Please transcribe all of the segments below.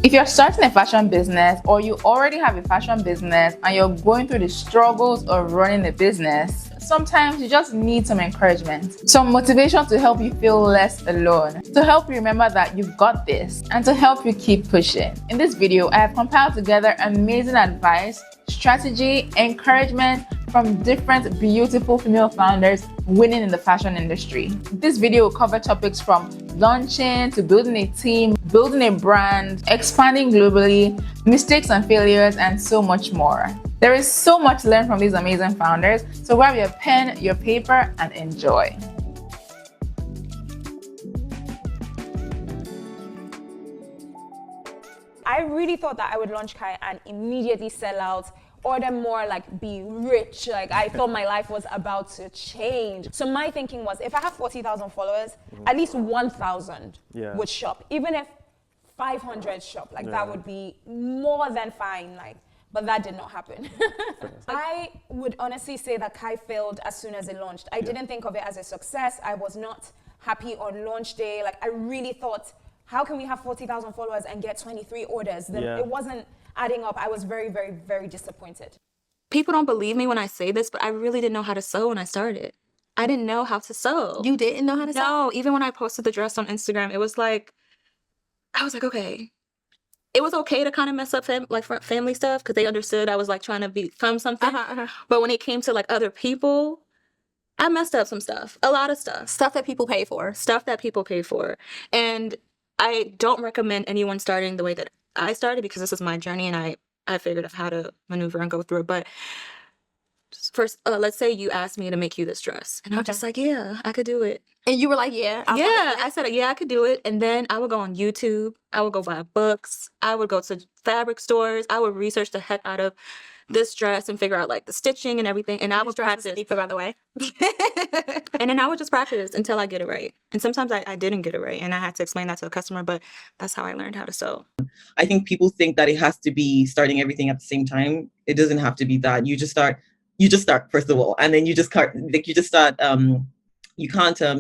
If you're starting a fashion business or you already have a fashion business and you're going through the struggles of running a business, sometimes you just need some encouragement, some motivation to help you feel less alone, to help you remember that you've got this, and to help you keep pushing. In this video, I have compiled together amazing advice, strategy, encouragement from different beautiful female founders winning in the fashion industry. This video will cover topics from launching to building a team, building a brand, expanding globally, mistakes and failures, and so much more. There is so much to learn from these amazing founders, so grab your pen, your paper, and enjoy. I really thought that I would launch Kai and immediately sell out, order more, like be rich. Like I thought my life was about to change. So my thinking was, if I have 40,000 followers, at least 1,000 would shop. Even if 500 shop, like that would be more than fine. Like, but that did not happen. I would honestly say that Kai failed as soon as it launched. I didn't think of it as a success. I was not happy on launch day. Like I really thought, how can we have 40,000 followers and get 23 orders? Then it wasn't adding up. I was very, very, very disappointed. People don't believe me when I say this, but I really didn't know how to sew when I started. I didn't know how to sew. You didn't know how to sew? No, even when I posted the dress on Instagram, it was like, I was like, okay. It was okay to kind of mess up family stuff because they understood I was like trying to become something. But when it came to like other people, I messed up some stuff, a lot of stuff. Stuff that people pay for. Stuff that people pay for. And I don't recommend anyone starting the way that I started because this is my journey and I figured out how to maneuver and go through it. But first, let's say you asked me to make you this dress. And I'm just like, yeah, I could do it. And you were like, yeah. I said, yeah, I could do it. And then I would go on YouTube. I would go buy books. I would go to fabric stores. I would research the heck out of this dress and figure out like the stitching and everything. And I would practice. Deeper, by the way. And then I would just practice until I get it right. And sometimes I didn't get it right. And I had to explain that to a customer. But that's how I learned how to sew. I think people think that it has to be starting everything at the same time. It doesn't have to be that. You just start first of all, and then you can't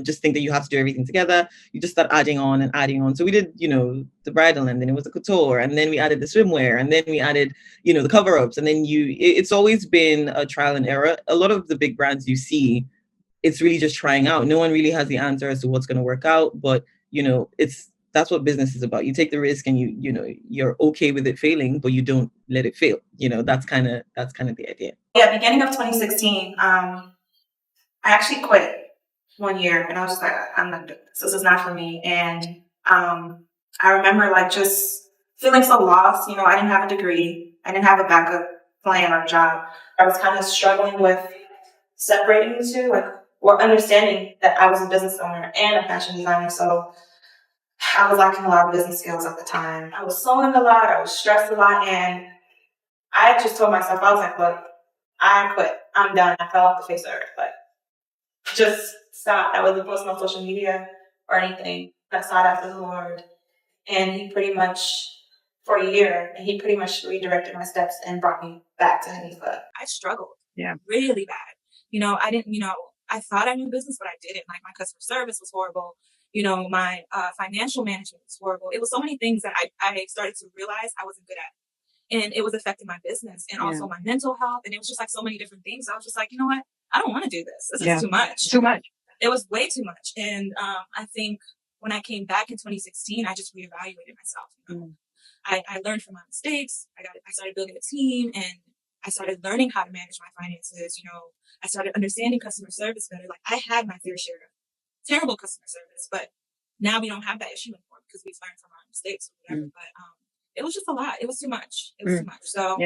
just think that you have to do everything together. You just start adding on and adding on. So we did, the bridal, and then it was the couture, and then we added the swimwear, and then we added, the cover-ups, and then it's always been a trial and error. A lot of the big brands you see, it's really just trying out. No one really has the answer as to what's going to work out, but that's what business is about. You take the risk and you're okay with it failing, but you don't let it fail. That's kind of the idea. Yeah, beginning of 2016, I actually quit one year and I was just like, I'm not doing this. This is not for me. And I remember like just feeling so lost. I didn't have a degree. I didn't have a backup plan or job. I was kind of struggling with separating the two, or understanding that I was a business owner and a fashion designer. So I was lacking a lot of business skills at the time. I was sewing a lot. I was stressed a lot. And I just told myself, I was like, look, I quit. I'm done. I fell off the face of earth. But just stop. I wasn't posting on social media or anything. I sought after the Lord. And he pretty much, for a year, he pretty much redirected my steps and brought me back to Hanifa. I struggled. Yeah. Really bad. I didn't, I thought I knew business, but I didn't. Like my customer service was horrible. My financial management was horrible. It was so many things that I started to realize I wasn't good at. And it was affecting my business and also my mental health. And it was just like so many different things. I was just like, you know what? I don't want to do this. This is too much. Too much. It was way too much. And I think when I came back in 2016, I just reevaluated myself. I learned from my mistakes. I started building a team and I started learning how to manage my finances. I started understanding customer service better. Like I had my fair share of terrible customer service, but now we don't have that issue anymore because we've learned from our mistakes or whatever. But it was just a lot. It was too much. It was too much. So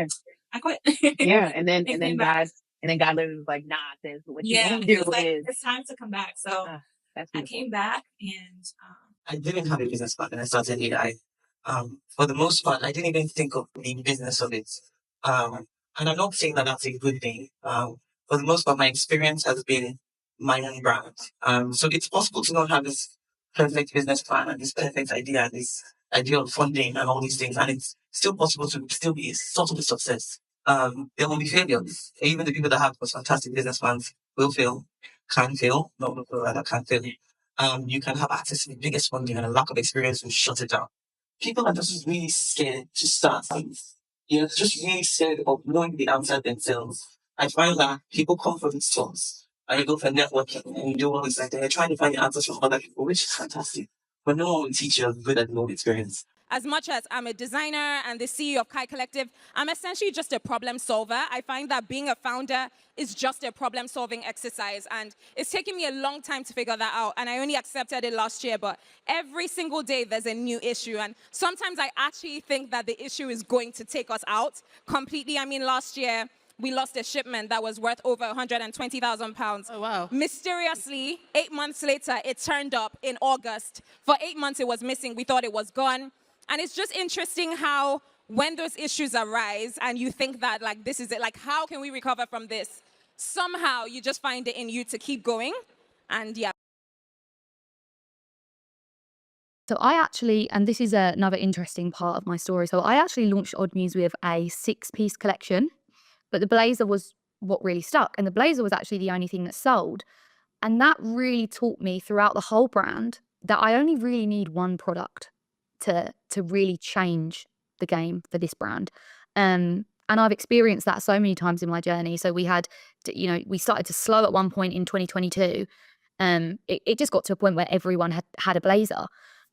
I quit. And then God literally was like, nah, this is what you want to do. It's time to come back. So I came back and I didn't have a business plan when I started AI. For the most part, I didn't even think of the business of it. And I'm not saying that that's a good thing. For the most part, my experience has been my own brand. So it's possible to not have this perfect business plan and this perfect idea and this idea of funding and all these things. And it's still possible to still be sort of a success. There will be failures. Even the people that have those fantastic business plans will fail, can fail, not will fail, rather can fail. You can have access to the biggest funding and a lack of experience will shut it down. people are just really scared to start things. Just really scared of knowing the answer themselves. I find that people come from these talks and you go for networking and you do all this, like they're trying to find the answers from other people, which is fantastic. But no one will teach you good at no experience. As much as I'm a designer and the CEO of Kai Collective, I'm essentially just a problem solver. I find that being a founder is just a problem-solving exercise, and it's taken me a long time to figure that out, and I only accepted it last year, but every single day there's a new issue, and sometimes I actually think that the issue is going to take us out completely. I mean, last year, we lost a shipment that was worth over £120,000. Oh, wow. Mysteriously, 8 months later, it turned up in August. For 8 months, it was missing. We thought it was gone. And it's just interesting how when those issues arise and you think that, like, this is it, like, how can we recover from this? Somehow, you just find it in you to keep going. And yeah. So I actually, and this is another interesting part of my story, so I actually launched Odd Muse with a 6-piece collection, but the blazer was what really stuck. And the blazer was actually the only thing that sold. And that really taught me throughout the whole brand that I only really need one product to really change the game for this brand. And I've experienced that so many times in my journey. So we had, we started to slow at one point in 2022. It just got to a point where everyone had a blazer.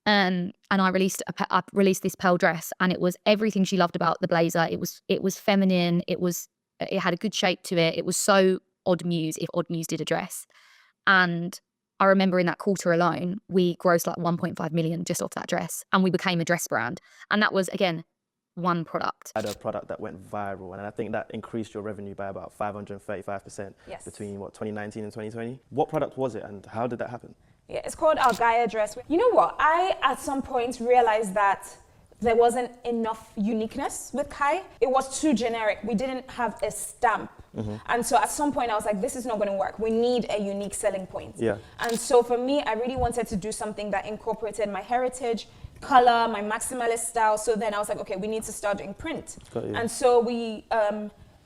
And I released this pearl dress, and it was everything she loved about the blazer. It was feminine. It had a good shape to it. It was so Odd Muse, if Odd Muse did a dress. And I remember in that quarter alone, we grossed like 1.5 million just off that dress, and we became a dress brand. And that was, again, one product. I had a product that went viral, and I think that increased your revenue by about 535% between 2019 and 2020. What product was it, and how did that happen? Yeah, it's called our Gaia dress. You know what? I, at some point, realized that there wasn't enough uniqueness with Kai. It was too generic. We didn't have a stamp. And so at some point I was like, this is not going to work. We need a unique selling point. Yeah. And so for me, I really wanted to do something that incorporated my heritage, color, my maximalist style. So then I was like, okay, we need to start doing print. And so we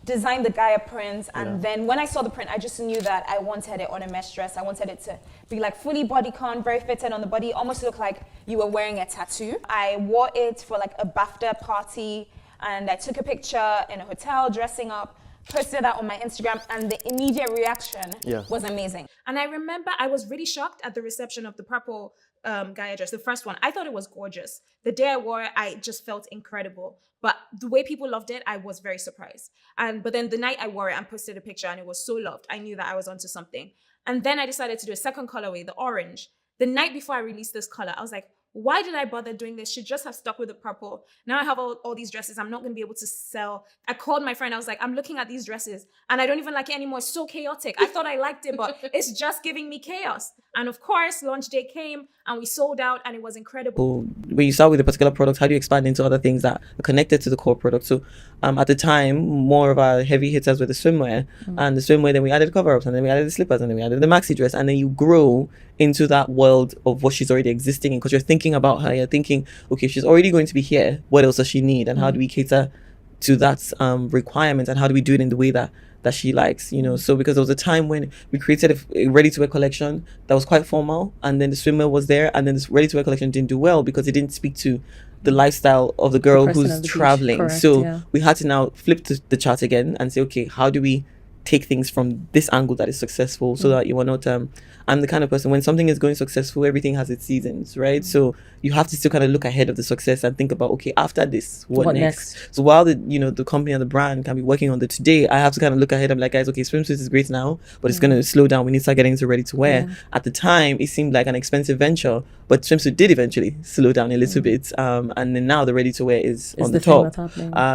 designed the Gaia prints, and then when I saw the print, I just knew that I wanted it on a mesh dress. I wanted it to be like fully bodycon, very fitted on the body, almost look like you were wearing a tattoo. I wore it for like a BAFTA party, and I took a picture in a hotel dressing up, posted that on my Instagram, and the immediate reaction was amazing. And I remember I was really shocked at the reception of the purple Gaia dress, the first one. I thought it was gorgeous. The day I wore it, I just felt incredible. But the way people loved it, I was very surprised. But then the night I wore it and posted a picture and it was so loved, I knew that I was onto something. And then I decided to do a second colorway, the orange. The night before I released this color, I was like, why did I bother doing this? Should just have stuck with the purple. Now I have all these dresses I'm not going to be able to sell. I called my friend. I was like, I'm looking at these dresses and I don't even like it anymore. It's so chaotic. I thought I liked it, but it's just giving me chaos. And of course, launch day came and we sold out and it was incredible. When you start with a particular product, how do you expand into other things that are connected to the core product? So at the time, more of our heavy hitters were the swimwear. And the swimwear, then we added cover-ups, and then we added the slippers, and then we added the maxi dress. And then you grow into that world of what she's already existing in, because you're thinking about her. You're thinking, okay, she's already going to be here. What else does she need? And how do we cater to that requirement? And how do we do it in the way that she likes, So because there was a time when we created a ready-to-wear collection that was quite formal, and then the swimwear was there, and then this ready-to-wear collection didn't do well because it didn't speak to the lifestyle of the girl who's traveling. We had to now flip the chart again and say, okay, how do we take things from this angle that is successful, so that you are not I'm the kind of person, when something is going successful, everything has its seasons, right? So you have to still kind of look ahead of the success and think about, okay, after this, what next? So while the company and the brand can be working on the today, I have to kind of look ahead. I'm like, guys, okay, swimsuit is great now, but it's going to slow down. We need to start getting into ready to wear. At the time, it seemed like an expensive venture, but swimsuit did eventually slow down a little bit. And then now the ready to wear is on the top.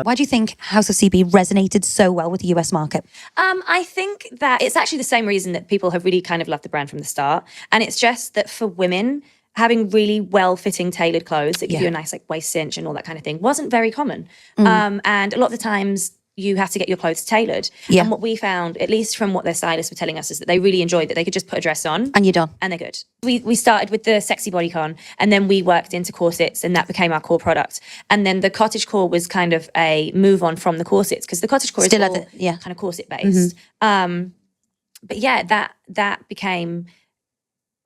Why do you think House of CB resonated so well with the US market? I think that it's actually the same reason that people have really kind of loved the brand from the start. And it's just that for women, having really well-fitting tailored clothes that give you a nice like waist cinch and all that kind of thing wasn't very common. And a lot of the times you have to get your clothes tailored. And what we found, at least from what their stylists were telling us, is that they really enjoyed that they could just put a dress on and you're done. And they're good. We started with the sexy bodycon, and then we worked into corsets, and that became our core product. And then the cottage core was kind of a move on from the corsets, because the cottage core Still is all kind of corset based. But yeah, that became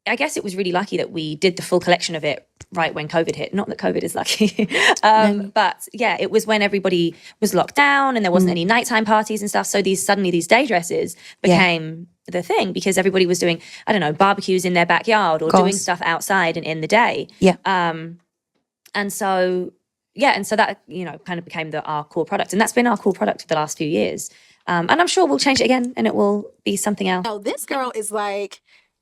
I guess it was really lucky that we did the full collection of it right when COVID hit. Not that COVID is lucky. But yeah, it was when everybody was locked down and there wasn't any nighttime parties and stuff. So suddenly these day dresses became the thing because everybody was doing, I don't know, barbecues in their backyard or doing stuff outside and in the day. Yeah. And so that, you know, kind of became our core product. And that's been our core product for the last few years. And I'm sure we'll change it again and it will be something else. Now, this girl is like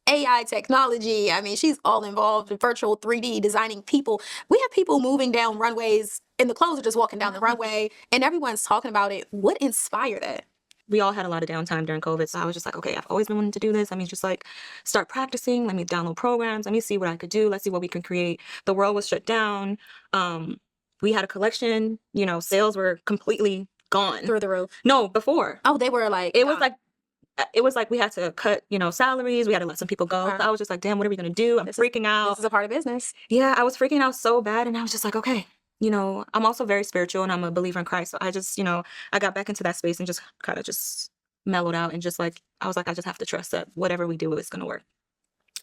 AI technology. I mean, she's all involved in virtual 3D designing people. We have people moving down runways and the clothes are just walking down the runway and everyone's talking about it. What inspired that? We all had a lot of downtime during COVID. So I was just like, okay, I've always been wanting to do this. Let me just like start practicing. Let me download programs. Let me see what I could do. Let's see what we can create. The world was shut down. We had a collection, you know, sales were completely gone. Through the roof? No, before. Oh, they were like... It was like we had to cut, you know, salaries. We had to let some people go. So I was just like, damn, what are we going to do? I'm freaking out. This is a part of business. Yeah, I was freaking out so bad. And I was just like, okay, you know, I'm also very spiritual and I'm a believer in Christ. So I just, you know, I got back into that space and just kind of just mellowed out and just like, I was like, I just have to trust that whatever we do is going to work.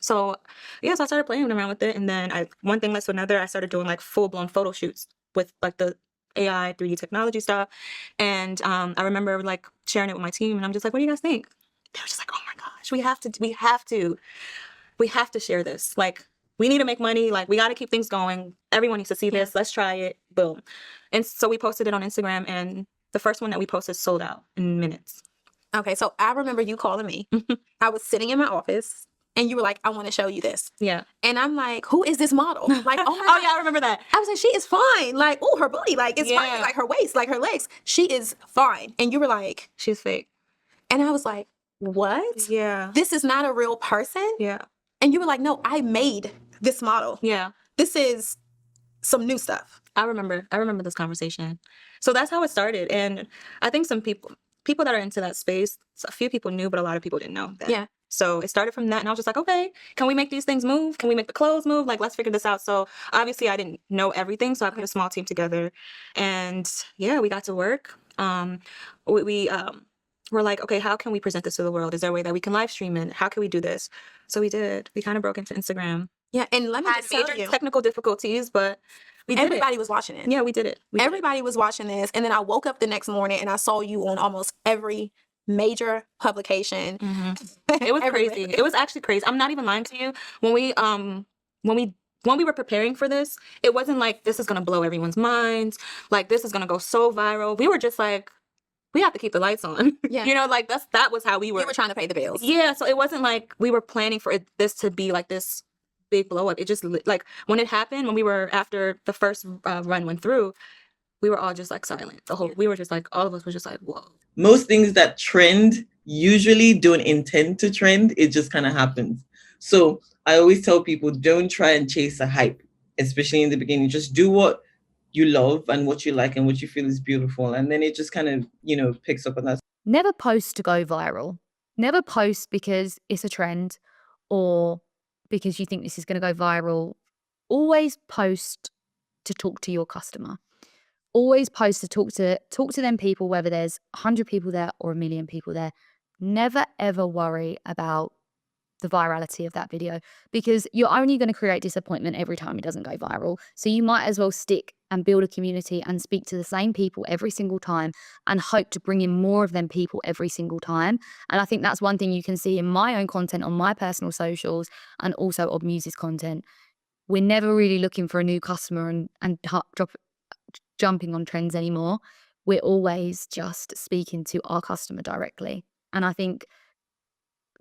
So yeah, so I started playing around with it. And then one thing led to another. I started doing like full-blown photo shoots with like the AI 3D technology stuff. And I remember like sharing it with my team and I'm just like, what do you guys think? They were just like, oh my gosh, we have to share this. Like, we need to make money. Like, we got to keep things going. Everyone needs to see this. Let's try it. Boom. And so we posted it on Instagram and the first one that we posted sold out in minutes. Okay, so I remember you calling me. I was sitting in my office and you were like, I want to show you this. Yeah. And I'm like, who is this model? Like, oh my God. Yeah, I remember that. I was like, she is fine. Like, oh, her booty, like, it's fine. Like, her waist, like, her legs. She is fine. And you were like, she's fake. And I was like, what? Yeah. This is not a real person? Yeah. And you were like, no, I made this model. Yeah. This is some new stuff. I remember this conversation. So that's how it started. And I think some people that are into that space, a few people knew, but a lot of people didn't know that. Yeah. So it started from that. And I was just like, okay, can we make these things move? Can we make the clothes move? Like, let's figure this out. So obviously I didn't know everything. So I put a small team together and yeah, we got to work. We're like, okay, how can we present this to the world? Is there a way that we can live stream it? How can we do this? So we did. We kind of broke into Instagram. Yeah, and let me just tell you, technical difficulties, but we did everybody was watching it. Yeah, we did it. Everybody was watching this. And then I woke up the next morning and I saw you on almost every major publication. It was crazy. It was actually crazy. I'm not even lying to you. When we were preparing for this, it wasn't like this is gonna blow everyone's minds. Like this is gonna go so viral. We were just like, we have to keep the lights on. Yeah. You know, like that was how we were. You were trying to pay the bills. Yeah. So it wasn't like we were planning for this to be like this big blow up. It just like when it happened, when we were after the first run went through, we were all just like silent. We were just like, all of us were just like, whoa. Most things that trend usually don't intend to trend. It just kind of happens. So I always tell people, don't try and chase a hype, especially in the beginning. Just do what you love and what you like and what you feel is beautiful. And then it just kind of, you know, picks up on that. Never post to go viral. Never post because it's a trend or because you think this is going to go viral. Always post to talk to your customer. Always post to talk to them people, whether there's 100 people there or 1 million people there. Never, ever worry about the virality of that video because you're only going to create disappointment every time it doesn't go viral. So you might as well stick and build a community and speak to the same people every single time and hope to bring in more of them people every single time. And I think that's one thing you can see in my own content on my personal socials and also on Muse's content. We're never really looking for a new customer and jumping on trends anymore. We're always just speaking to our customer directly. And I think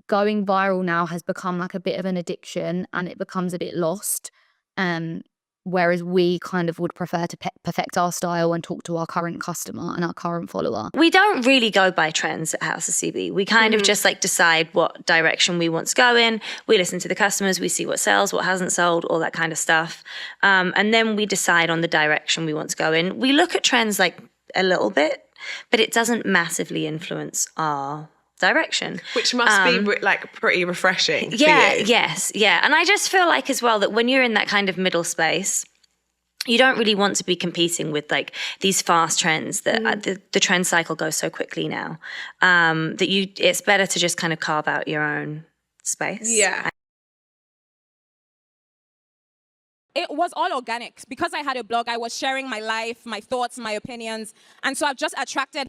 going viral now has become like a bit of an addiction and it becomes a bit lost. Whereas we kind of would prefer to perfect our style and talk to our current customer and our current follower. We don't really go by trends at House of CB. We kind of just like decide what direction we want to go in. We listen to the customers, we see what sells, what hasn't sold, all that kind of stuff. And then we decide on the direction we want to go in. We look at trends like a little bit, but it doesn't massively influence our direction, which must be like pretty refreshing. Yeah, for you. Yes, yeah. And I just feel like as well that when you're in that kind of middle space, you don't really want to be competing with like these fast trends that the trend cycle goes so quickly now, that it's better to just kind of carve out your own space. Yeah. it was all organic. Because I had a blog, I was sharing my life, my thoughts, my opinions. And so I've just attracted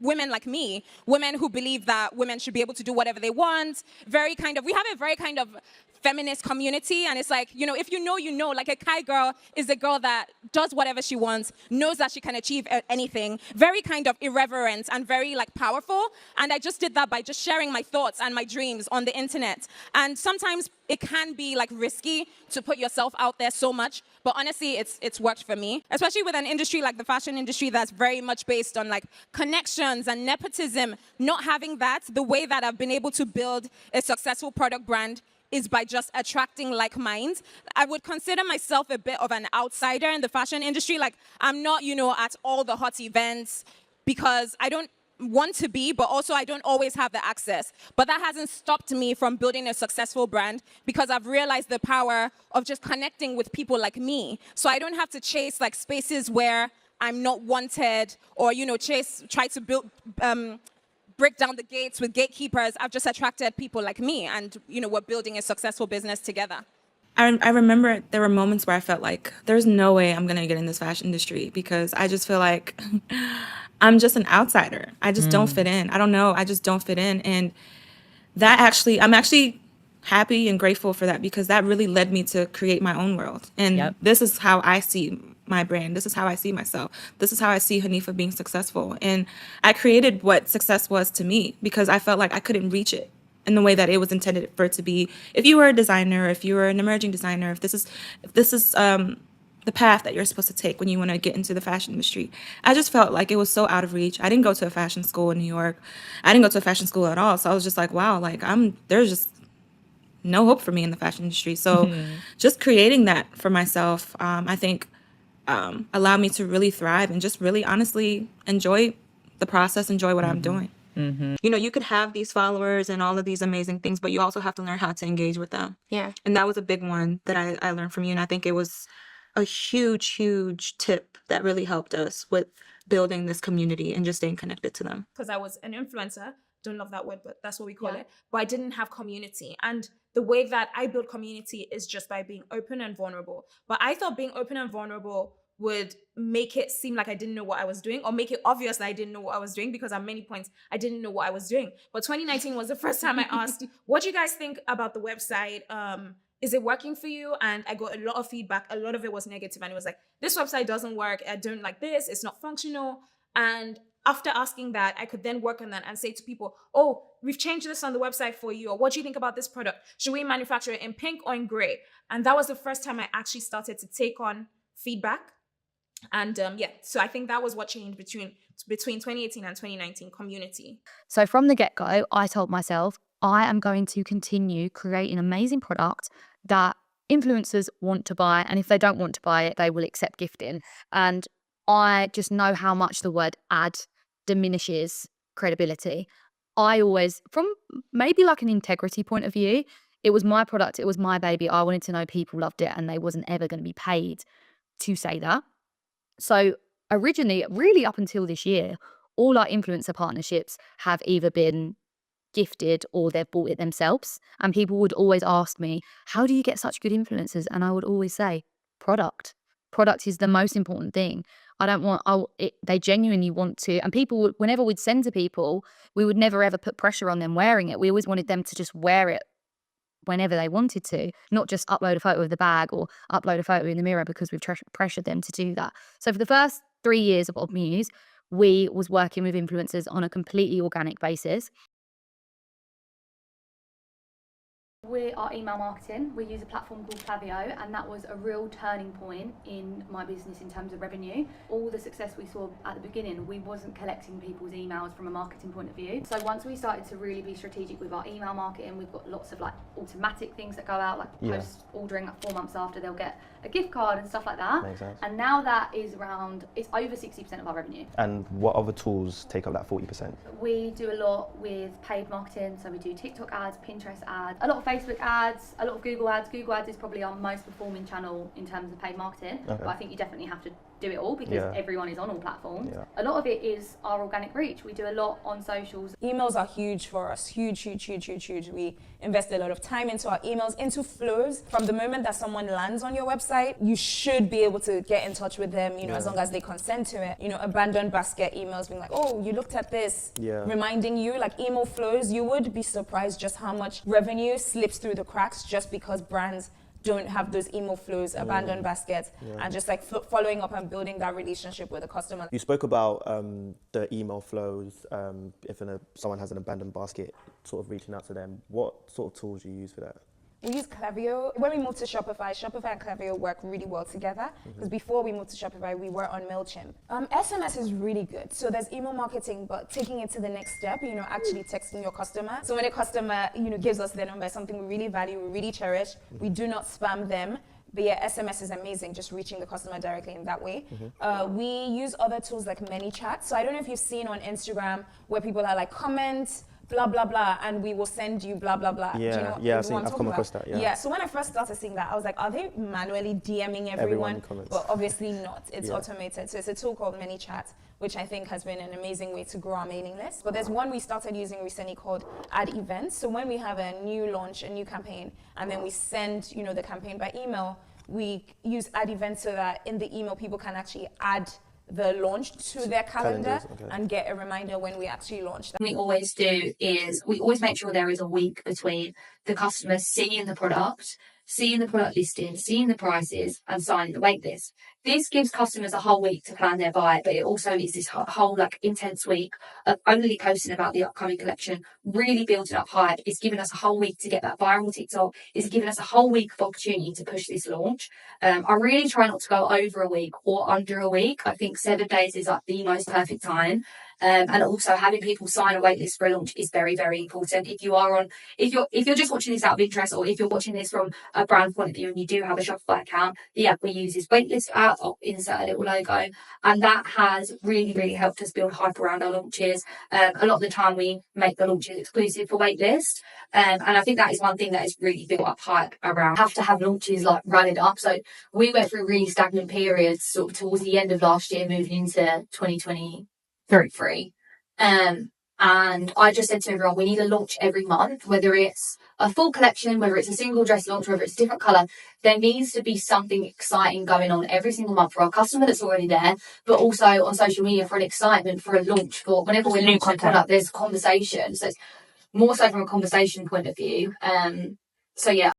women like me, women who believe that women should be able to do whatever they want. We have a very kind of feminist community, and it's like, if you know, like a Kai girl is a girl that does whatever she wants, knows that she can achieve anything, very kind of irreverent and very like powerful. And I just did that by just sharing my thoughts and my dreams on the internet. And sometimes it can be like risky to put yourself out there so much, but honestly, it's worked for me, especially with an industry like the fashion industry that's very much based on like connections and nepotism. Not having that, the way that I've been able to build a successful product brand is by just attracting like minds. I would consider myself a bit of an outsider in the fashion industry. Like, I'm not, at all the hot events because I don't want to be, but also I don't always have the access. But that hasn't stopped me from building a successful brand because I've realized the power of just connecting with people like me. So I don't have to chase like spaces where I'm not wanted or, try to build, break down the gates with gatekeepers. I've just attracted people like me and, we're building a successful business together. I remember there were moments where I felt like there's no way I'm going to get in this fashion industry because I just feel like I'm just an outsider. I just don't fit in. I don't know. I just don't fit in. And I'm actually happy and grateful for that because that really led me to create my own world. And this is how I see my brand. This is how I see myself. This is how I see Hanifa being successful. And I created what success was to me because I felt like I couldn't reach it in the way that it was intended for it to be. If you were a designer, if you were an emerging designer, if this is the path that you're supposed to take when you want to get into the fashion industry, I just felt like it was so out of reach. I didn't go to a fashion school in New York. I didn't go to a fashion school at all. So I was just like, wow, like there's just no hope for me in the fashion industry. So just creating that for myself, I think allowed me to really thrive and just really honestly enjoy the process, enjoy what I'm doing. You could have these followers and all of these amazing things, but you also have to learn how to engage with them. Yeah. And that was a big one that I learned from you. And I think it was a huge, huge tip that really helped us with building this community and just staying connected to them. Because I was an influencer, don't love that word, but that's what we call it. But I didn't have community. And the way that I build community is just by being open and vulnerable. But I thought being open and vulnerable would make it seem like I didn't know what I was doing or make it obvious that I didn't know what I was doing because at many points I didn't know what I was doing. But 2019 was the first time I asked, what do you guys think about the website? Is it working for you? And I got a lot of feedback. A lot of it was negative. And it was like, this website doesn't work. I don't like this. It's not functional. And after asking that, I could then work on that and say to people, oh, we've changed this on the website for you. Or what do you think about this product? Should we manufacture it in pink or in gray? And that was the first time I actually started to take on feedback. And so I think that was what changed between 2018 and 2019, community. So from the get-go, I told myself, I am going to continue creating amazing product that influencers want to buy. And if they don't want to buy it, they will accept gifting. And I just know how much the word ad diminishes credibility. I always, from maybe like an integrity point of view, it was my product, it was my baby. I wanted to know people loved it and they wasn't ever going to be paid to say that. So originally, really up until this year, all our influencer partnerships have either been gifted or they've bought it themselves. And people would always ask me, how do you get such good influencers? And I would always say, product. Product is the most important thing. They genuinely want to. And people, whenever we'd send to people, we would never ever put pressure on them wearing it. We always wanted them to just wear it whenever they wanted to, not just upload a photo of the bag or upload a photo in the mirror because we've pressured them to do that. So for the first 3 years of Muse, we was working with influencers on a completely organic basis. We are email marketing. We use a platform called Klaviyo, and that was a real turning point in my business in terms of revenue. All the success we saw at the beginning, we wasn't collecting people's emails from a marketing point of view. So once we started to really be strategic with our email marketing, we've got lots of like automatic things that go out, like post ordering like 4 months after, they'll get a gift card and stuff like that. Makes sense. And now that is it's over 60% of our revenue. And what other tools take up that 40%? We do a lot with paid marketing, so we do TikTok ads, Pinterest ads, a lot of Facebook ads, a lot of Google ads. Google ads is probably our most performing channel in terms of paid marketing, but I think you definitely have to do it all because Yeah. everyone is on all platforms. Yeah. A lot of it is our organic reach. We do a lot on socials. Emails are huge for us. Huge. We invest a lot of time into our emails, into flows. From the moment that someone lands on your website, you should be able to get in touch with them, as long as they consent to it. Abandoned basket emails being like, oh, you looked at this, reminding you, like email flows. You would be surprised just how much revenue slips through the cracks just because brands don't have those email flows, abandoned baskets, and just like following up and building that relationship with the customer. You spoke about the email flows, if someone has an abandoned basket, sort of reaching out to them. What sort of tools do you use for that? We use Klaviyo. When we moved to Shopify and Klaviyo work really well together, because before we moved to Shopify, we were on MailChimp. SMS is really good. So there's email marketing, but taking it to the next step, actually texting your customer. So when a customer, gives us their number, something we really value, we really cherish, we do not spam them. But yeah, SMS is amazing, just reaching the customer directly in that way. We use other tools like ManyChat. So I don't know if you've seen on Instagram where people are like, comment, blah, blah, blah, and we will send you blah, blah, blah. Yeah, Do you know I've come across that, Yeah, so when I first started seeing that, I was like, are they manually DMing everyone? But obviously not. It's automated. So it's a tool called ManyChat, which I think has been an amazing way to grow our mailing list. But there's one we started using recently called Ad Events. So when we have a new launch, a new campaign, and then we send, the campaign by email, we use Ad Events so that in the email, people can actually add the launch to their calendar and get a reminder when we actually launch. What we always do is we always make sure there is a week between the customer seeing the product listing, seeing the prices, and signing the wait list. This gives customers a whole week to plan their buy, but it also is this whole intense week of only posting about the upcoming collection, really building up hype. It's given us a whole week to get that viral TikTok. It's given us a whole week of opportunity to push this launch. I really try not to go over a week or under a week. I think 7 days is like the most perfect time. And also having people sign a waitlist for a launch is very, very important. If you're just watching this out of interest, or if you're watching this from a brand point of view and you do have a Shopify account, the app we use is waitlist app. I'll insert a little logo, and that has really, really helped us build hype around our launches. A lot of the time we make the launches exclusive for waitlist, and I think that is one thing that has really built up hype around. Have to have launches like rallied up. So we went through really stagnant periods sort of towards the end of last year, moving into 2023. And I just said to everyone, we need a launch every month, whether it's a full collection, whether it's a single dress launch, whether it's a different colour. There needs to be something exciting going on every single month for our customer that's already there, but also on social media for an excitement, for a launch, for whenever we're launching a product, there's conversation. So it's more so from a conversation point of view. So yeah.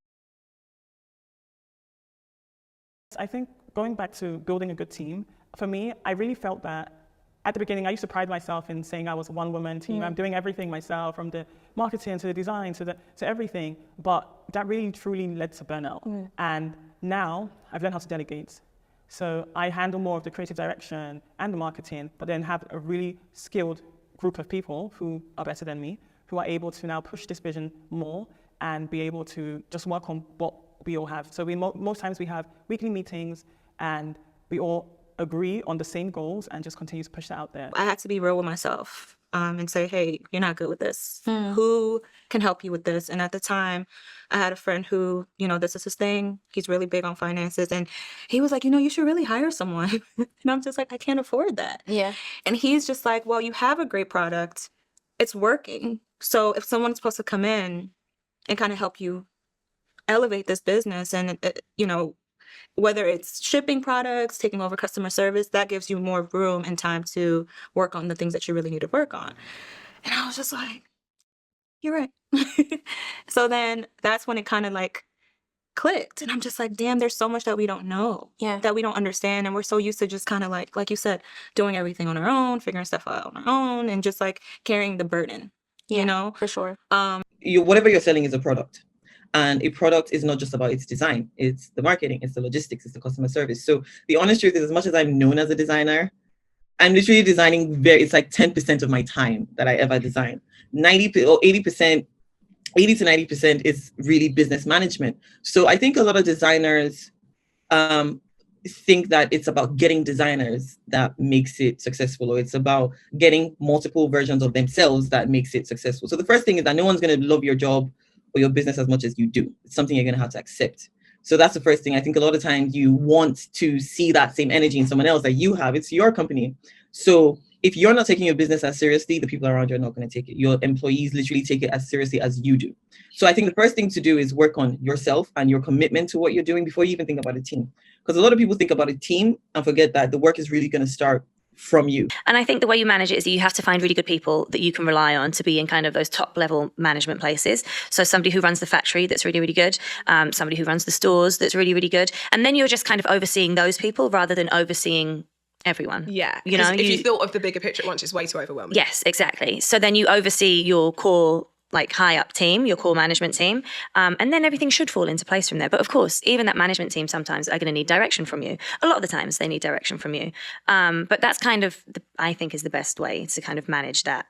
I think going back to building a good team, for me, I really felt that at the beginning, I used to pride myself in saying I was a one-woman team. I'm doing everything myself, from the marketing to the design to everything. But that really, truly led to burnout. And now I've learned how to delegate. So I handle more of the creative direction and the marketing, but then have a really skilled group of people who are better than me, who are able to now push this vision more and be able to just work on what we all have. So most times we have weekly meetings and we all agree on the same goals and just continue to push that out there. I had to be real with myself and say, hey, you're not good with this. Who can help you with this? And at the time, I had a friend who, this is his thing. He's really big on finances. And he was like, you should really hire someone. And I'm just like, I can't afford that. Yeah. And he's just like, well, you have a great product. It's working. So if someone's supposed to come in and kind of help you elevate this business and, whether it's shipping products, taking over customer service, that gives you more room and time to work on the things that you really need to work on. And I was just like, you're right. So then that's when it kind of clicked. And I'm just like, damn, there's so much that we don't know, that we don't understand. And we're so used to just kind of like you said, doing everything on our own, figuring stuff out on our own, and just carrying the burden, For sure. Whatever you're selling is a product. And a product is not just about its design. It's the marketing, it's the logistics, it's the customer service. So the honest truth is, as much as I'm known as a designer, I'm literally designing it's like 10% of my time that I ever design. 80 to 90% is really business management. So I think a lot of designers think that it's about getting designers that makes it successful, or it's about getting multiple versions of themselves that makes it successful. So the first thing is that no one's going to love your job or your business as much as you do. It's something you're going to have to accept. So that's the first thing. I think a lot of times you want to see that same energy in someone else that you have. It's your company. So if you're not taking your business as seriously, the people around you are not going to take it. Your employees literally take it as seriously as you do. So I think the first thing to do is work on yourself and your commitment to what you're doing before you even think about a team. Because a lot of people think about a team and forget that the work is really going to start from you. And I think the way you manage it is that you have to find really good people that you can rely on to be in kind of those top level management places. So somebody who runs the factory that's really, really good, somebody who runs the stores that's really, really good. And then you're just kind of overseeing those people rather than overseeing everyone. Yeah. You know, if you thought of the bigger picture at once, it's way too overwhelming. Yes, exactly. So then you oversee your core like high up team, your core management team, and then everything should fall into place from there. But of course, even that management team sometimes are going to need direction from you. A lot of the times they need direction from you. But that's kind of, I think, is the best way to kind of manage that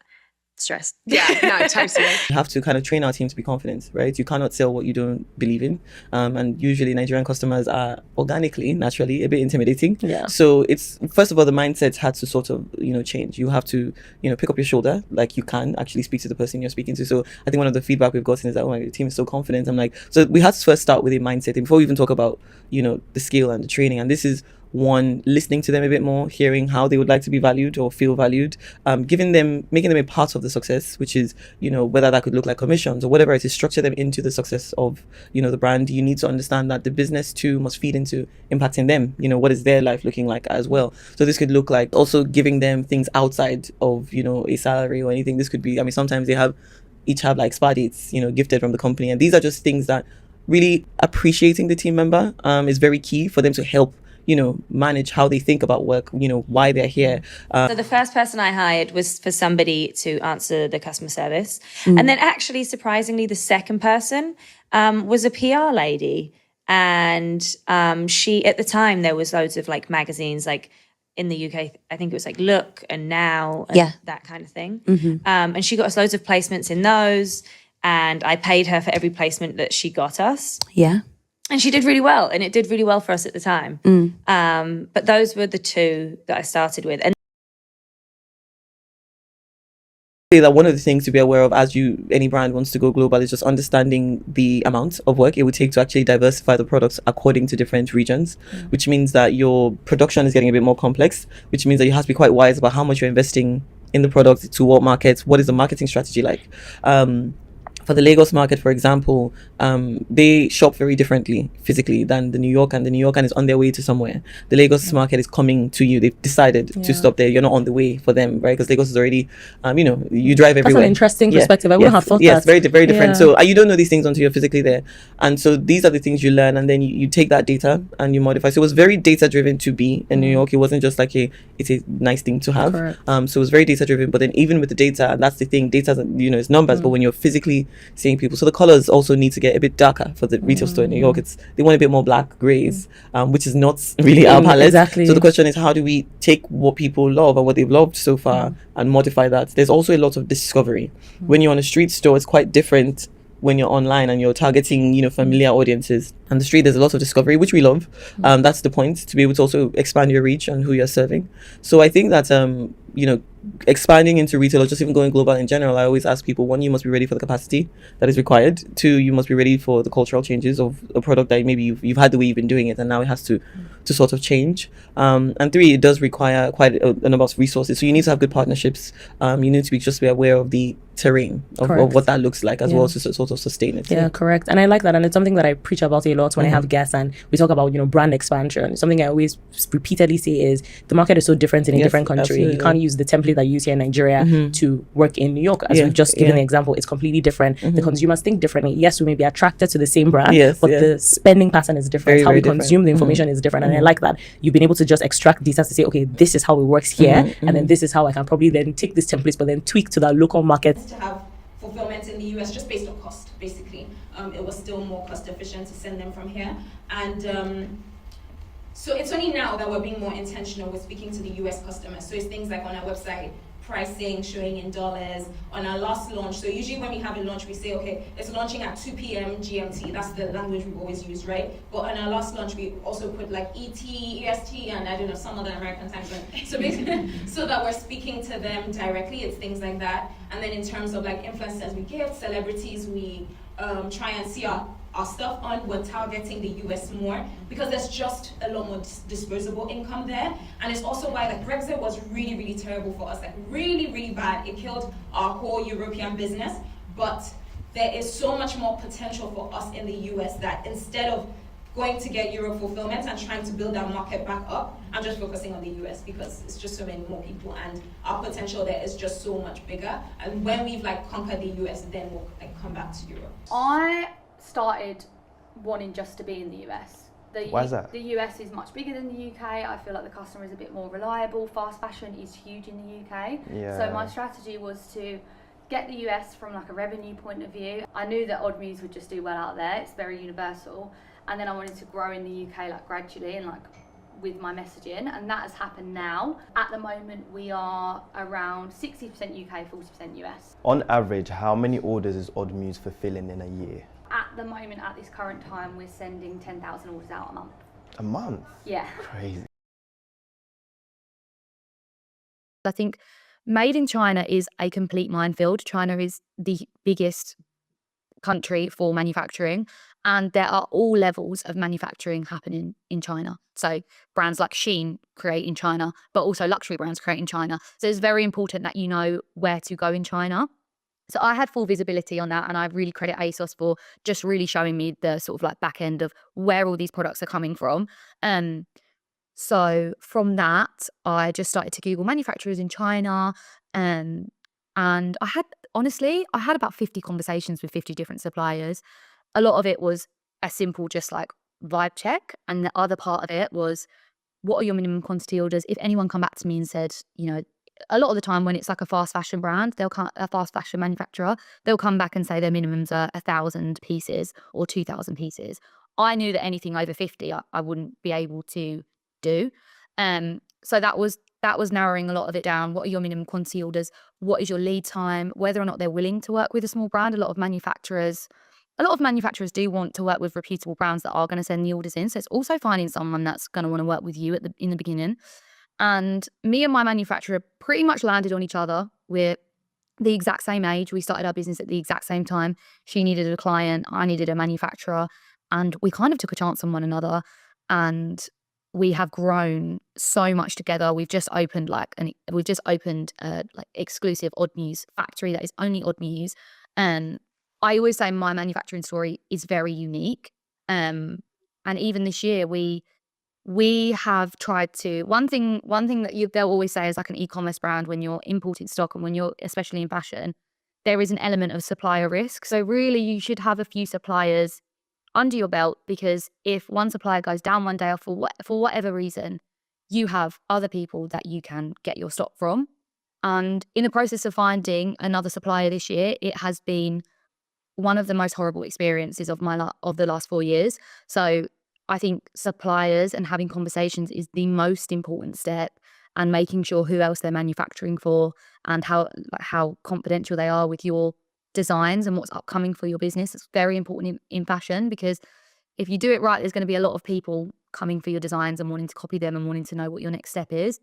stress. Yeah, no, totally. You have to kind of train our team to be confident, right? You cannot sell what you don't believe in. And usually Nigerian customers are organically, naturally, a bit intimidating. Yeah. So it's, first of all, the mindset had to sort of, change. You have to, pick up your shoulder, like you can actually speak to the person you're speaking to. So I think one of the feedback we've gotten is that, oh my God, the team is so confident. I'm like, so we had to first start with a mindset. And before we even talk about, the skill and the training, and this is one, listening to them a bit more, hearing how they would like to be valued or feel valued, making them a part of the success, which is, whether that could look like commissions or whatever it is, structure them into the success of, the brand. You need to understand that the business too must feed into impacting them. What is their life looking like as well? So this could look like also giving them things outside of, a salary or anything. This could be, sometimes they each have like spa dates, gifted from the company. And these are just things that really appreciating the team member is very key for them to help manage how they think about work, why they're here. So the first person I hired was for somebody to answer the customer service. And then actually, surprisingly, the second person was a PR lady. And she, at the time, there was loads of like magazines, like in the UK, I think it was like Look and Now and that kind of thing. And she got us loads of placements in those. And I paid her for every placement that she got us. Yeah. And she did really well, and it did really well for us at the time. But those were the two that I started with. And that one of the things to be aware of as any brand wants to go global is just understanding the amount of work it would take to actually diversify the products according to different regions, which means that your production is getting a bit more complex, which means that you have to be quite wise about how much you're investing in the product, to what markets, what is the marketing strategy like. For the Lagos market, for example, they shop very differently physically than the New York, and the New York is on their way to somewhere. The Lagos market is coming to you. They've decided to stop there. You're not on the way for them, right? Because Lagos is already, you drive everywhere. That's an interesting perspective. I wouldn't have thought that. Yes, very different. Yeah. So you don't know these things until you're physically there. And so these are the things you learn, and then you take that data and you modify. So it was very data driven to be in New York. It wasn't just like it's a nice thing to have. So it was very data driven. But then even with the data, and that's the thing, data, it's numbers, but when you're physically seeing people, so the colors also need to get a bit darker for the retail store in New York. They want a bit more black grays, which is not really our palette. Exactly. So the question is, how do we take what people love and what they've loved so far and modify that? There's also a lot of discovery. When you're on a street store, it's quite different when you're online and you're targeting, familiar audiences. On the street, there's a lot of discovery, which we love. That's the point, to be able to also expand your reach and who you're serving. So I think that, expanding into retail or just even going global in general, I always ask people, one, you must be ready for the capacity that is required. Two, you must be ready for the cultural changes of a product that maybe you've had the way you've been doing it and now it has to sort of change. And three, it does require quite a number of resources. So you need to have good partnerships. You need to be aware of the terrain of what that looks like as well to sort of sustain it. Yeah, correct. And I like that. And it's something that I preach about a lot when I have guests and we talk about, brand expansion. Something I always repeatedly say is the market is so different in a different country. Absolutely. You can't use the template that you use here in Nigeria to work in New York. As we've just given an example, it's completely different. The consumers think differently. Yes, we may be attracted to the same brand, but the spending pattern is different. Very, how we very consume the information is different. And I like that. You've been able to just extract data to say, okay, this is how it works here. And then this is how I can probably then take this template, but then tweak to that local market. To have fulfillment in the US just based on cost, basically. It was still more cost efficient to send them from here. And so it's only now that we're being more intentional with speaking to the US customers. So it's things like on our website, pricing, showing in dollars. On our last launch, so usually when we have a launch, we say, okay, it's launching at 2 p.m. GMT. That's the language we've always used, right? But on our last launch, we also put like ET, EST, and I don't know, some other American time zone. So basically, so that we're speaking to them directly, it's things like that. And then in terms of like influencers we get, celebrities, we try and see our our stuff on, we're targeting the US more because there's just a lot more disposable income there. And it's also why like Brexit was really, really terrible for us, like really, really bad. It killed our whole European business, but there is so much more potential for us in the US that instead of going to get Euro fulfillment and trying to build that market back up, I'm just focusing on the US because it's just so many more people and our potential there is just so much bigger. And when we've like conquered the US, then we'll like come back to Europe. I started wanting just to be in the US. Why is that? The US is much bigger than the UK. I feel like the customer is a bit more reliable. Fast fashion is huge in the UK. Yeah. So my strategy was to get the US from like a revenue point of view. I knew that Odd Muse would just do well out there. It's very universal. And then I wanted to grow in the UK like gradually and like with my messaging, and that has happened now. At the moment we are around 60% UK, 40% US. On average, how many orders is Odd Muse fulfilling in a year? At the moment, at this current time, we're sending 10,000 orders out a month. A month? Yeah. Crazy. I think made in China is a complete minefield. China is the biggest country for manufacturing, and there are all levels of manufacturing happening in China. So brands like Shein create in China, but also luxury brands create in China. So it's very important that you know where to go in China. So I had full visibility on that, and I really credit ASOS for just really showing me the sort of like back end of where all these products are coming from. So from that, I just started to Google manufacturers in China, and I had about 50 conversations with 50 different suppliers. A lot of it was a simple just like vibe check, and the other part of it was, what are your minimum quantity orders? If anyone come back to me and said, you know, a lot of the time when it's like a fast fashion brand, a fast fashion manufacturer, they'll come back and say their minimums are 1,000 pieces or 2,000 pieces. I knew that anything over 50, I wouldn't be able to do. So that was narrowing a lot of it down. What are your minimum quantity orders? What is your lead time? Whether or not they're willing to work with a small brand. A lot of manufacturers do want to work with reputable brands that are going to send the orders in. So it's also finding someone that's going to want to work with you in the beginning. And me and my manufacturer pretty much landed on each other. We're the exact same age. We started our business at the exact same time. She needed a client, I needed a manufacturer, and we kind of took a chance on one another. And we have grown so much together. We've just opened exclusive Odd Muse factory that is only Odd Muse. And I always say my manufacturing story is very unique. And even this year, we have tried to, one thing that they'll always say is like an e-commerce brand, when you're importing stock and when you're, especially in fashion, there is an element of supplier risk. So really you should have a few suppliers under your belt, because if one supplier goes down one day or for whatever reason, you have other people that you can get your stock from. And in the process of finding another supplier this year, it has been one of the most horrible experiences of the last 4 years. So I think suppliers and having conversations is the most important step, and making sure who else they're manufacturing for and how confidential they are with your designs and what's upcoming for your business. It's very important in fashion, because if you do it right, there's going to be a lot of people coming for your designs and wanting to copy them and wanting to know what your next step is.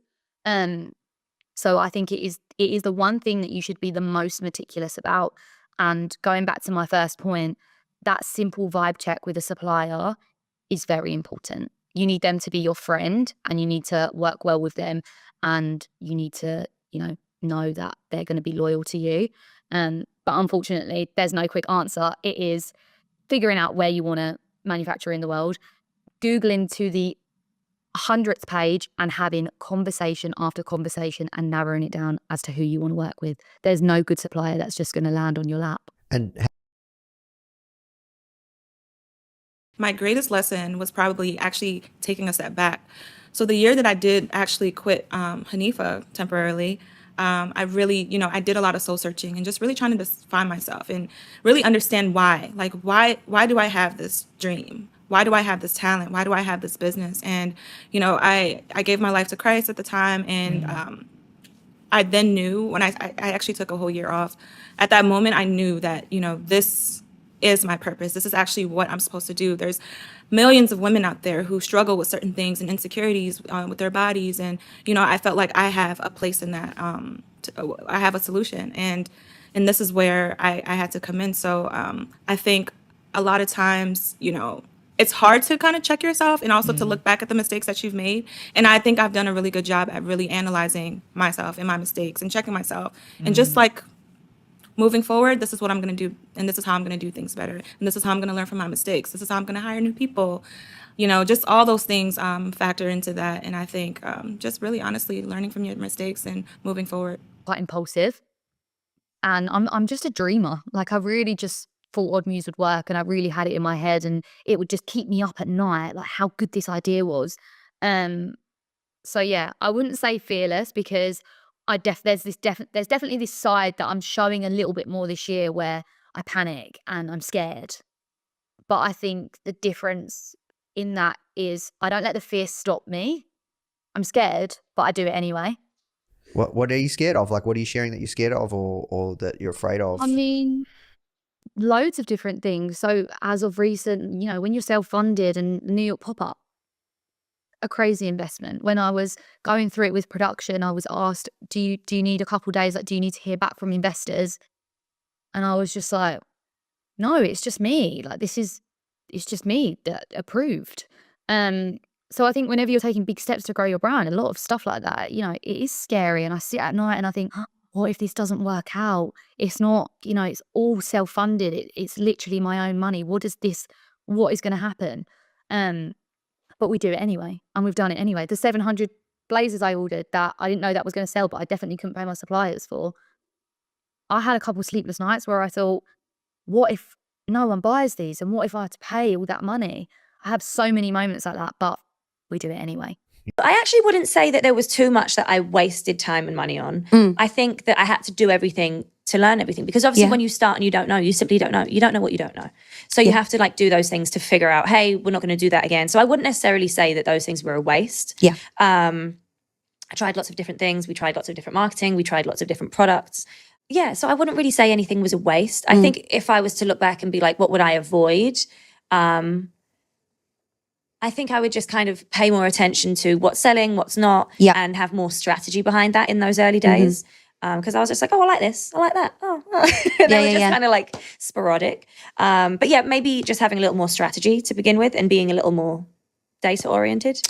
So I think it is the one thing that you should be the most meticulous about. And going back to my first point, that simple vibe check with a supplier is very important. You need them to be your friend, and you need to work well with them, and you need to, know that they're going to be loyal to you. But unfortunately, there's no quick answer. It is figuring out where you want to manufacture in the world, Googling to the 100th page and having conversation after conversation and narrowing it down as to who you want to work with. There's no good supplier that's just going to land on your lap. And my greatest lesson was probably actually taking a step back. So the year that I did actually quit Hanifa temporarily, I really, I did a lot of soul searching and just really trying to find myself and really understand why. Like, why do I have this dream? Why do I have this talent? Why do I have this business? And, I gave my life to Christ at the time. And I then knew, when I actually took a whole year off, at that moment, I knew that, this is my purpose. This is actually what I'm supposed to do. There's millions of women out there who struggle with certain things and insecurities with their bodies. And, I felt like I have a place in that. I have a solution. And this is where I had to come in. So I think a lot of times, you know, it's hard to kind of check yourself and also to look back at the mistakes that you've made. And I think I've done a really good job at really analyzing myself and my mistakes and checking myself and just like moving forward, this is what I'm going to do. And this is how I'm going to do things better. And this is how I'm going to learn from my mistakes. This is how I'm going to hire new people. You know, just all those things factor into that. And I think just really honestly learning from your mistakes and moving forward. Quite impulsive. And I'm just a dreamer. Like, I really just thought Odd Muse would work, and I really had it in my head, and it would just keep me up at night, like how good this idea was. So yeah, I wouldn't say fearless, because there's definitely this side that I'm showing a little bit more this year where I panic and I'm scared. But I think the difference in that is I don't let the fear stop me. I'm scared, but I do it anyway. What are you scared of? Like, what are you sharing that you're scared of, or that you're afraid of? I mean, loads of different things. So as of recent, you know, when you're self-funded and New York pop-up, a crazy investment. When I was going through it with production, I was asked, do you need a couple of days? Like, do you need to hear back from investors? And I was just like, no, it's just me. Like, it's just me that approved. So I think whenever you're taking big steps to grow your brand, a lot of stuff like that, you know, it is scary. And I sit at night and I think, what if this doesn't work out? It's not, you know, it's all self-funded. It's literally my own money. What is going to happen? But we do it anyway. And we've done it anyway. The 700 blazers I ordered that I didn't know that was going to sell, but I definitely couldn't pay my suppliers for. I had a couple of sleepless nights where I thought, what if no one buys these? And what if I had to pay all that money? I have so many moments like that, but we do it anyway. I actually wouldn't say that there was too much that I wasted time and money on. I think that I had to do everything to learn everything, because obviously when you start and you don't know, you simply don't know. You don't know what you don't know. So you have to like do those things to figure out, hey, we're not going to do that again. So I wouldn't necessarily say that those things were a waste. I tried lots of different things. We tried lots of different marketing. We tried lots of different products. Yeah, so I wouldn't really say anything was a waste. I think if I was to look back and be like, what would I avoid? I think I would just kind of pay more attention to what's selling, what's not, and have more strategy behind that in those early days. Because I was just like, oh, I like this, I like that. They were just kind of like sporadic. But yeah, maybe just having a little more strategy to begin with and being a little more data oriented.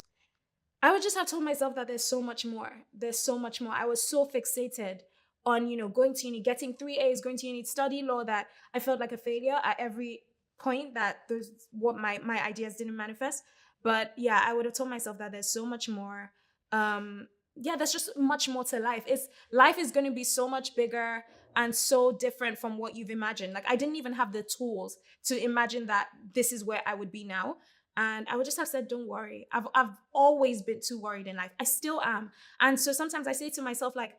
I would just have told myself that there's so much more. There's so much more. I was so fixated on, you know, going to uni, getting 3 A's, going to uni, study law, that I felt like a failure at every point, that there's what my ideas didn't manifest. But yeah, I would have told myself that there's so much more. There's just much more to life. Life is going to be so much bigger and so different from what you've imagined. Like, I didn't even have the tools to imagine that this is where I would be now. And I would just have said, don't worry. I've always been too worried in life. I still am. And so sometimes I say to myself, like,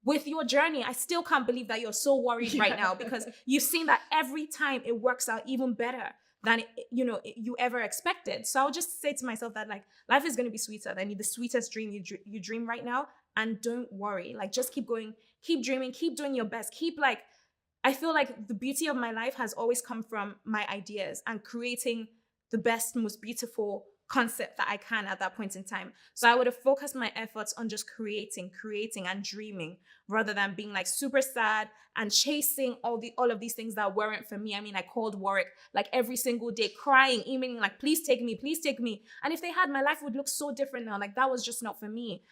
with your journey, I still can't believe that you're so worried right now, because you've seen that every time it works out even better than you ever expected. So I'll just say to myself that, like, life is going to be sweeter than the sweetest dream you dream right now. And don't worry, like, just keep going, keep dreaming, keep doing your best, I feel like the beauty of my life has always come from my ideas and creating the best, most beautiful concept that I can at that point in time. So I would have focused my efforts on just creating and dreaming, rather than being like super sad and chasing all of these things that weren't for me. I mean, I called Warwick like every single day, crying, emailing like, please take me, please take me. And if they had, my life would look so different now. Like, that was just not for me.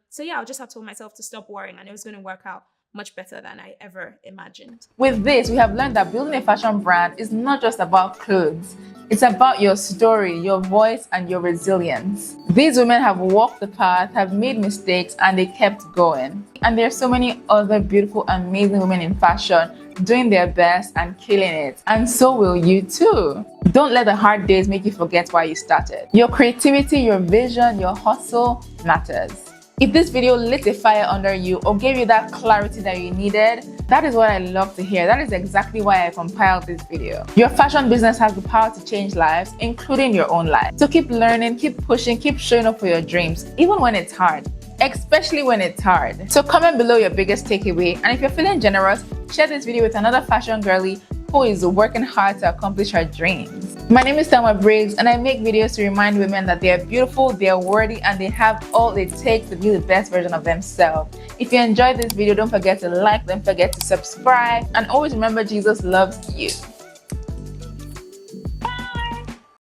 So yeah, I'll just have told myself to stop worrying, and it was going to work out much better than I ever imagined. With this, we have learned that building a fashion brand is not just about clothes. It's about your story, your voice, and your resilience. These women have walked the path, have made mistakes, and they kept going. And there are so many other beautiful, amazing women in fashion doing their best and killing it. And so will you too. Don't let the hard days make you forget why you started. Your creativity, your vision, your hustle matters. If this video lit a fire under you or gave you that clarity that you needed, that is what I love to hear. That is exactly why I compiled this video. Your fashion business has the power to change lives, including your own life. So keep learning, keep pushing, keep showing up for your dreams, even when it's hard, especially when it's hard. So comment below your biggest takeaway. And if you're feeling generous, share this video with another fashion girly who is working hard to accomplish her dreams. My name is Thelma Briggs, and I make videos to remind women that they are beautiful, they are worthy, and they have all it takes to be the best version of themselves. If you enjoyed this video, don't forget to like, don't forget to subscribe, and always remember Jesus loves you.